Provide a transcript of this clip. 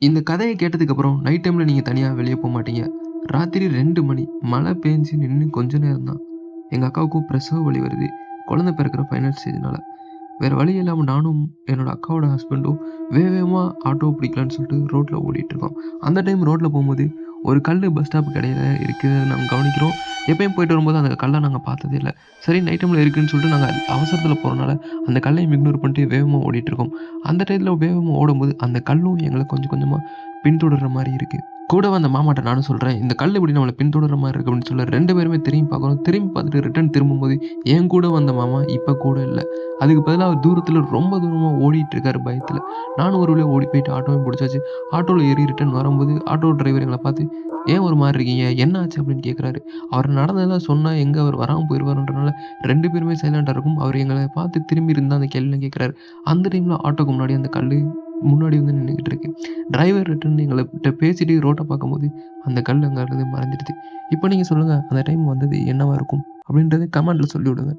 இந்த கதைய கேட்டதுக்கப்புறம் நைட் டைம்ல நீங்க தனியா வெளிய போமாட்டீங்க. ராத்திரி 2 மணி மழை பேஞ்சு நின்னு கொஞ்ச நேரம் தான். எங்க அக்காவுக்கும் பிரசவ வலி வருது. குழந்தை பிறக்கிற ஃபைனல் ஸ்டேஜ்னால. வேற வழி இல்லாம நானும், என்னோட அக்காவோட ஹஸ்பண்டும் வேக வேகமா ஆட்டோ பிடிக்கலான்னு சொல்லிட்டு ரோட்ல ஓடிட்டுருக்கோம். அந்த டைம் ரோட்ல போம்போது, ஒரு கல்லு பஸ் ஸ்டாப்புக்கு இடையில இருக்கிறத நாங்க கவனிக்கிறோம். எப்பயும் போயிட்டு வரும்போது அந்த கல்ல நாங்க பார்த்ததே இல்ல. சரி நைட் டைம்ல இருக்குன்னு சொல்லிட்டு நாங்க அவசரத்துல போறனால, அந்த கல்லையும் இக்னோர் பண்ணிட்டு வேகமா ஓடிட்டுருக்கோம். அந்த டயத்துல வேகமா ஓடும்போது, அந்த கல்லும் எங்கள கொஞ்சம் கொஞ்சமா பின்தொடர்ற மாரி இருக்கு. கூட வந்த மாமாட்ட நானும் சொல்றேன், "இந்த கல்லு இப்படி நம்மள பின்தொடர்ற மாரி இருக்கு" அப்படின்னு சொல்ல 2 பேருமே திரும்பி பார்க்குறோம். திரும்பி பார்த்துட்டு ரிட்டர்ன் திரும்பும்போது, என் கூட வந்த மாமா இப்ப கூட இல்ல. அதுக்கு பதிலா அவர் தூரத்துல ரொம்ப தூரமா ஓடிட்டு இருக்காரு பயத்துல. நானும் ஒரு வழியா ஓடி போயிட்டு ஆட்டோவையும் புடிச்சாச்சு. ஆட்டோல ஏறி ரிட்டர்ன் வரும்போது, ஆட்டோ டிரைவர் எங்கள பார்த்து, "ஏன் ஒரு மாரி இருக்கீங்க? என்ன ஆச்சு?" அப்படின்னு கேட்குறாரு. அவர் நடந்ததெல்லாம் சொன்னா எங்க அவர் வராம போயிருவாருன்றனால 2 பேருமே சைலண்டா இருக்கவும், அவர் எங்கள பார்த்து திரும்பி இருந்தா அந்த கேள்விலாம் கேட்குறாரு. அந்த டைம்ல ஆட்டோக்கு முன்னாடி அந்த கல்லு முன்னாடி வந்து நின்னுகிட்டு இருக்கு. டிரைவர் ரிட்டர்ன் எங்கள்ட்ட பேசிட்டு ரோட்ட பார்க்கும்போது, அந்த கல் அங்கருந்து மறைஞ்சிடுது. இப்ப நீங்க சொல்லுங்க, அந்த டைம் வந்தது என்னவா இருக்கும்? அப்படின்றத கமெண்ட்ல சொல்லி விடுங்க.